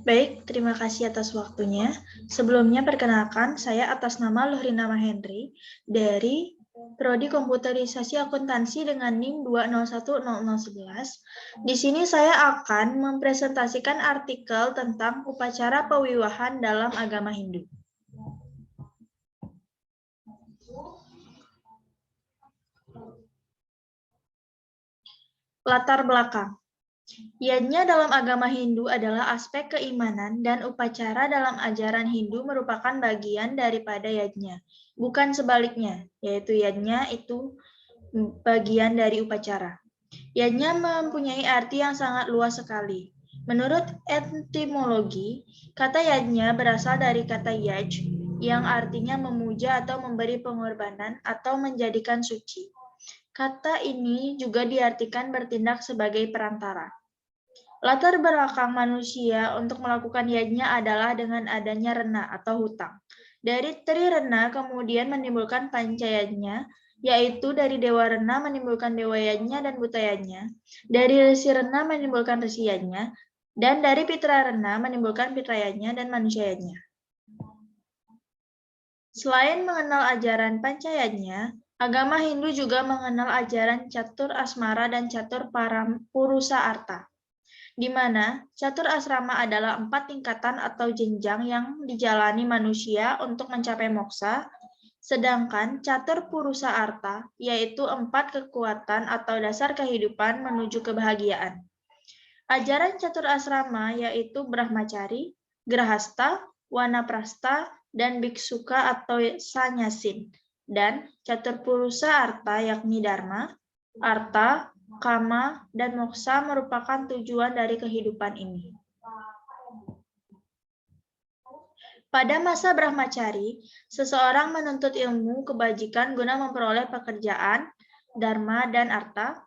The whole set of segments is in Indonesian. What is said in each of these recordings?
Baik, terima kasih atas waktunya. Sebelumnya perkenalkan, saya atas nama Luhrina Mahendri dari Prodi Komputerisasi Akuntansi dengan NIM 2010011. Di sini saya akan mempresentasikan artikel tentang upacara pewiwahan dalam agama Hindu. Latar belakang. Yajna dalam agama Hindu adalah aspek keimanan dan upacara dalam ajaran Hindu merupakan bagian daripada yajna, bukan sebaliknya, yaitu yajna itu bagian dari upacara. Yajna mempunyai arti yang sangat luas sekali. Menurut etimologi, kata yajna berasal dari kata yaj, yang artinya memuja atau memberi pengorbanan atau menjadikan suci. Kata ini juga diartikan bertindak sebagai perantara. Latar belakang manusia untuk melakukan yajna adalah dengan adanya rena atau hutang. Dari Trirena kemudian menimbulkan pancayajna, yaitu dari Dewa Rena menimbulkan Dewa Yajna dan Buta Yajna, dari Resi Rena menimbulkan Resi Yajna, dan dari Pitra Rena menimbulkan Pitra Yajna dan Manusia Yajna. Selain mengenal ajaran pancayajna, agama Hindu juga mengenal ajaran catur asmara dan catur purusa arta, di mana catur asrama adalah 4 tingkatan atau jenjang yang dijalani manusia untuk mencapai moksa, sedangkan catur purusa arta yaitu 4 kekuatan atau dasar kehidupan menuju kebahagiaan. Ajaran catur asrama yaitu Brahmacari, Grahasta, Wanaprastha, dan Biksuka atau Sanyasin, dan catur purusa arta yakni Dharma, Arta, Kama, dan Moksa merupakan tujuan dari kehidupan ini. Pada masa Brahmacari, seseorang menuntut ilmu kebajikan guna memperoleh pekerjaan, dharma, dan arta.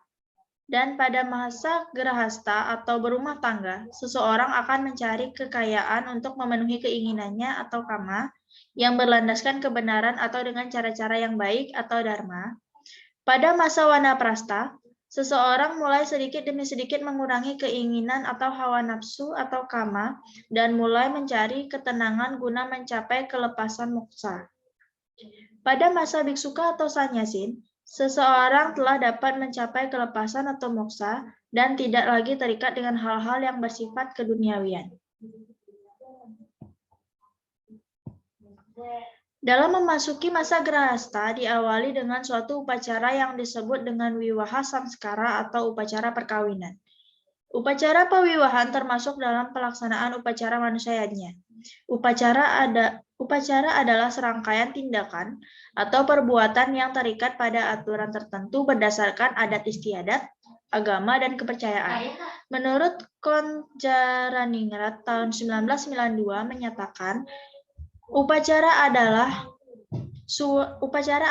Dan pada masa Grahasta atau berumah tangga, seseorang akan mencari kekayaan untuk memenuhi keinginannya atau kama, yang berlandaskan kebenaran atau dengan cara-cara yang baik atau dharma. Pada masa Wanaprastha, seseorang mulai sedikit demi sedikit mengurangi keinginan atau hawa nafsu atau kama dan mulai mencari ketenangan guna mencapai kelepasan moksa. Pada masa Biksuka atau Sanyasin, seseorang telah dapat mencapai kelepasan atau moksa dan tidak lagi terikat dengan hal-hal yang bersifat keduniawian. Dalam memasuki masa Grahasta diawali dengan suatu upacara yang disebut dengan Wiwaha Samskara atau upacara perkawinan. Upacara pewiwahan termasuk dalam pelaksanaan upacara manusia yajna. Upacara adalah serangkaian tindakan atau perbuatan yang terikat pada aturan tertentu berdasarkan adat istiadat, agama, dan kepercayaan. Menurut Konjaraningrat tahun 1992 menyatakan, upacara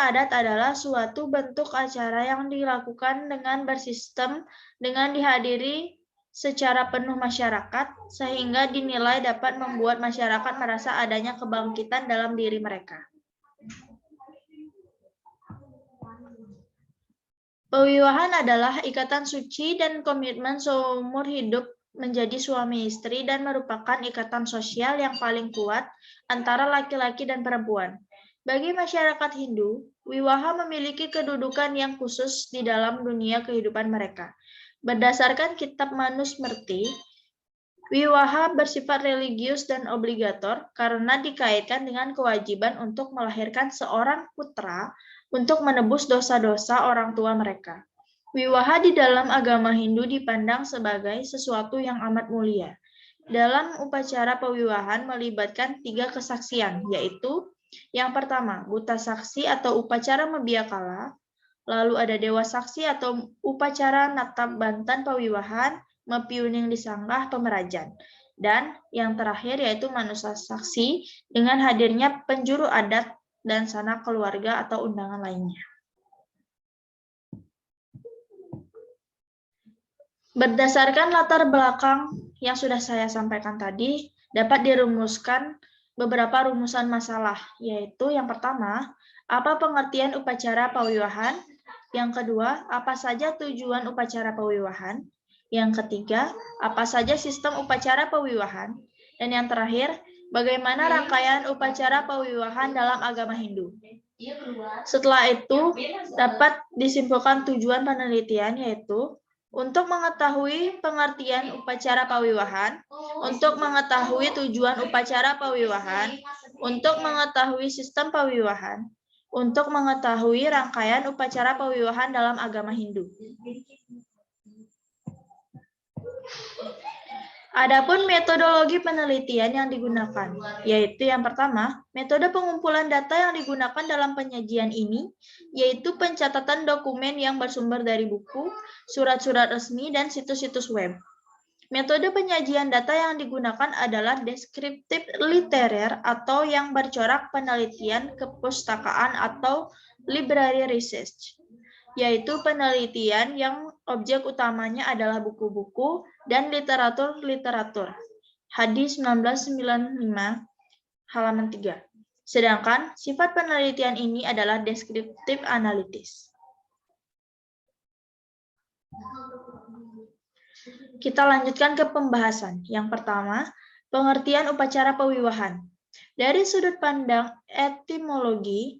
adat adalah suatu bentuk acara yang dilakukan dengan bersistem dengan dihadiri secara penuh masyarakat, sehingga dinilai dapat membuat masyarakat merasa adanya kebangkitan dalam diri mereka. Pewiwahan adalah ikatan suci dan komitmen seumur hidup menjadi suami istri dan merupakan ikatan sosial yang paling kuat antara laki-laki dan perempuan. Bagi masyarakat Hindu, wiwaha memiliki kedudukan yang khusus di dalam dunia kehidupan mereka. Berdasarkan kitab Manusmriti, wiwaha bersifat religius dan obligator karena dikaitkan dengan kewajiban untuk melahirkan seorang putra untuk menebus dosa-dosa orang tua mereka. Wiwaha di dalam agama Hindu dipandang sebagai sesuatu yang amat mulia. Dalam upacara pewiwahan melibatkan 3 kesaksian, yaitu yang pertama, buta saksi atau upacara mebiakala, lalu ada dewa saksi atau upacara natap bantan pewiwahan, mepiuning disanggah pemerajan, dan yang terakhir yaitu manusia saksi dengan hadirnya penjuru adat dan sanak keluarga atau undangan lainnya. Berdasarkan latar belakang yang sudah saya sampaikan tadi, dapat dirumuskan beberapa rumusan masalah, yaitu yang pertama, apa pengertian upacara pewiwahan? Yang kedua, apa saja tujuan upacara pewiwahan? Yang ketiga, apa saja sistem upacara pewiwahan? Dan yang terakhir, bagaimana rangkaian upacara pewiwahan dalam agama Hindu? Setelah itu, dapat disimpulkan tujuan penelitian, yaitu untuk mengetahui pengertian upacara pewiwahan, untuk mengetahui tujuan upacara pewiwahan, untuk mengetahui sistem pewiwahan, untuk mengetahui rangkaian upacara pewiwahan dalam agama Hindu. Adapun metodologi penelitian yang digunakan, yaitu yang pertama, metode pengumpulan data yang digunakan dalam penyajian ini, yaitu pencatatan dokumen yang bersumber dari buku, surat-surat resmi, dan situs-situs web. Metode penyajian data yang digunakan adalah deskriptif literer atau yang bercorak penelitian kepustakaan atau library research, yaitu penelitian yang objek utamanya adalah buku-buku dan literatur-literatur. Hadis 1995, halaman 3. Sedangkan sifat penelitian ini adalah deskriptif analitis. Kita lanjutkan ke pembahasan. Yang pertama, pengertian upacara pewiwahan. Dari sudut pandang etimologi,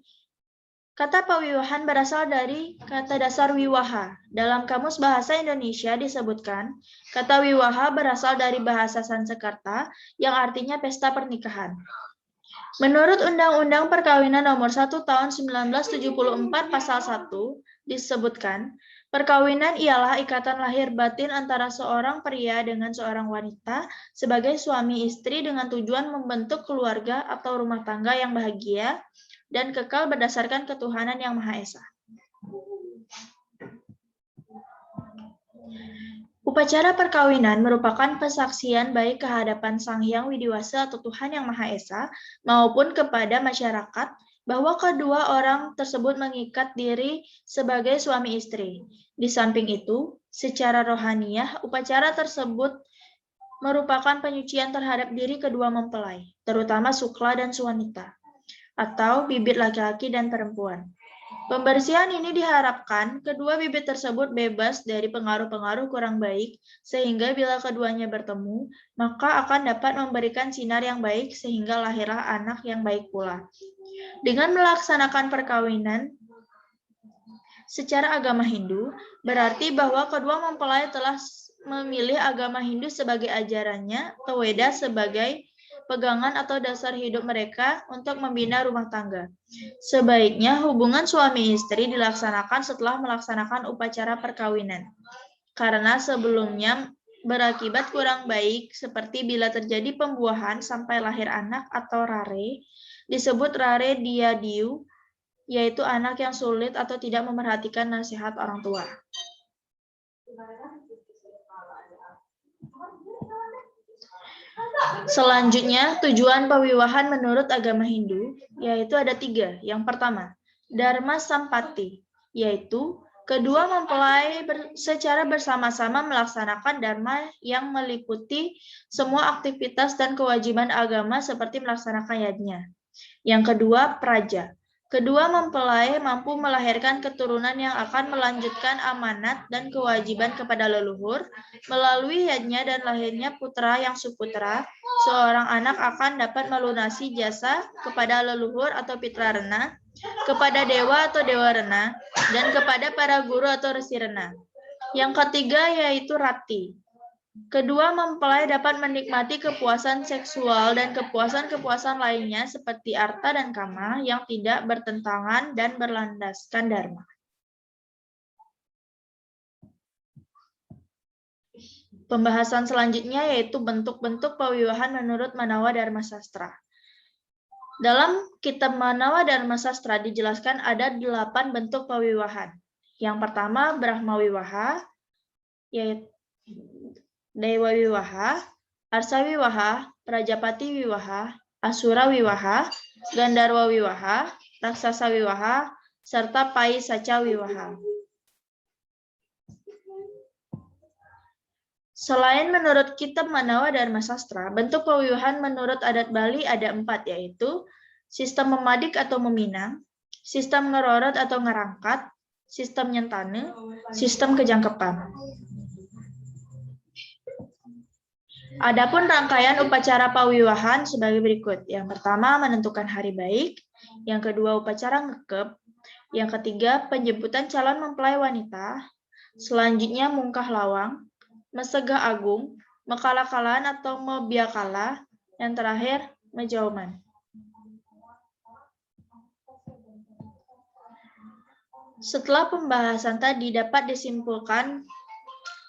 kata pewiwahan berasal dari kata dasar wiwaha. Dalam Kamus Bahasa Indonesia disebutkan, kata wiwaha berasal dari bahasa Sanskerta yang artinya pesta pernikahan. Menurut Undang-Undang Perkawinan Nomor 1 Tahun 1974 Pasal 1 disebutkan, perkawinan ialah ikatan lahir batin antara seorang pria dengan seorang wanita sebagai suami istri dengan tujuan membentuk keluarga atau rumah tangga yang bahagia dan kekal berdasarkan ketuhanan yang Maha Esa. Upacara perkawinan merupakan pesaksian baik kehadapan Sang Hyang Widiwasa atau Tuhan Yang Maha Esa maupun kepada masyarakat bahwa kedua orang tersebut mengikat diri sebagai suami istri. Di samping itu, secara rohaniah, upacara tersebut merupakan penyucian terhadap diri kedua mempelai, terutama Sukla dan Suwanita, atau bibit laki-laki dan perempuan. Pembersihan ini diharapkan kedua bibit tersebut bebas dari pengaruh-pengaruh kurang baik, sehingga bila keduanya bertemu, maka akan dapat memberikan sinar yang baik sehingga lahirlah anak yang baik pula. Dengan melaksanakan perkawinan secara agama Hindu, berarti bahwa kedua mempelai telah memilih agama Hindu sebagai ajarannya, atau Weda sebagai pegangan atau dasar hidup mereka untuk membina rumah tangga. Sebaiknya hubungan suami istri dilaksanakan setelah melaksanakan upacara perkawinan. Karena sebelumnya berakibat kurang baik seperti bila terjadi pembuahan sampai lahir anak atau rare, disebut rare diadiu, yaitu anak yang sulit atau tidak memerhatikan nasihat orang tua. Selanjutnya, tujuan pewiwahan menurut agama Hindu, yaitu ada 3. Yang pertama, Dharma Sampati, yaitu kedua mempelai secara bersama-sama melaksanakan dharma yang meliputi semua aktivitas dan kewajiban agama seperti melaksanakan yajna. Yang kedua, Praja. Kedua mempelai mampu melahirkan keturunan yang akan melanjutkan amanat dan kewajiban kepada leluhur. Melalui yajna dan lahirnya putra yang suputra, seorang anak akan dapat melunasi jasa kepada leluhur atau pitra rena, kepada dewa atau dewa rena, dan kepada para guru atau resi rena. Yang ketiga yaitu Rati. Kedua mempelai dapat menikmati kepuasan seksual dan kepuasan-kepuasan lainnya seperti arta dan kama yang tidak bertentangan dan berlandaskan dharma. Pembahasan selanjutnya yaitu bentuk-bentuk pewiwahan menurut Manawa Dharma Sastra. Dalam kitab Manawa Dharma Sastra dijelaskan ada 8 bentuk pewiwahan. Yang pertama Brahma Wiwaha, yaitu Dewa Wiwaha, Arsa Wiwaha, Prajapati Wiwaha, Asura Wiwaha, Gandarwa Wiwaha, Raksasa Wiwaha, serta Paisaca Wiwaha. Selain menurut kitab Manawa Dharma Sastra, bentuk pewiwahan menurut adat Bali ada 4, yaitu sistem memadik atau meminang, sistem ngerorot atau ngerangkat, sistem nyentane, sistem kejangkepan. Adapun rangkaian upacara pawiwahan sebagai berikut. Yang pertama, menentukan hari baik. Yang kedua, upacara ngekep. Yang ketiga, penjemputan calon mempelai wanita. Selanjutnya, mungkah lawang, mesegah agung, mekalakalan atau mebiakala. Yang terakhir, mejauman. Setelah pembahasan tadi dapat disimpulkan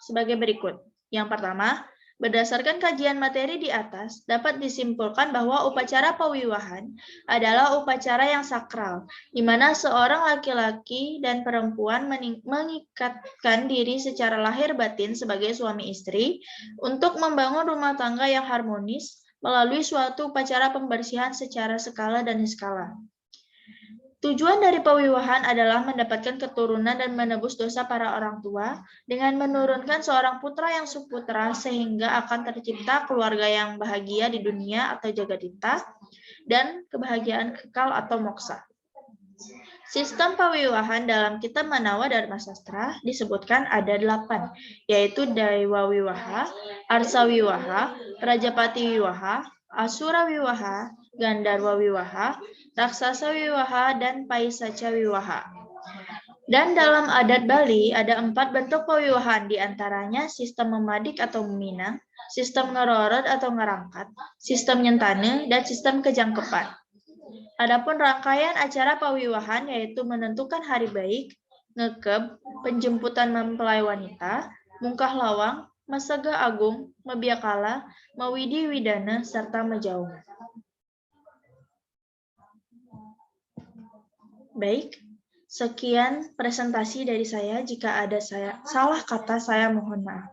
sebagai berikut. Yang pertama, berdasarkan kajian materi di atas, dapat disimpulkan bahwa upacara pawiwahan adalah upacara yang sakral, di mana seorang laki-laki dan perempuan mengikatkan diri secara lahir batin sebagai suami istri untuk membangun rumah tangga yang harmonis melalui suatu upacara pembersihan secara skala dan niskala. Tujuan dari pawiwahan adalah mendapatkan keturunan dan menebus dosa para orang tua dengan menurunkan seorang putra yang suputra sehingga akan tercipta keluarga yang bahagia di dunia atau jagadita dan kebahagiaan kekal atau moksa. Sistem pawiwahan dalam kitab Manawa Dharma Sastra disebutkan ada 8, yaitu Daiwa Wiwaha, Arsa Wiwaha, Rajapati Wiwaha, Asura Wiwaha, Gandharwa Wiwaha, Raksasa Wiwaha, dan Paisaca Wiwaha. Dan dalam adat Bali ada 4 bentuk pawiwahan, diantaranya sistem memadik atau meminang, sistem ngerorot atau ngerangkat, sistem nyentane, dan sistem kejangkepan. Adapun rangkaian acara pawiwahan yaitu menentukan hari baik, ngekeb, penjemputan mempelai wanita, mungkah lawang, mesegah agung, mebiakala, mewidi widana, serta mejaung. Baik, sekian presentasi dari saya. Jika ada salah kata, saya mohon maaf.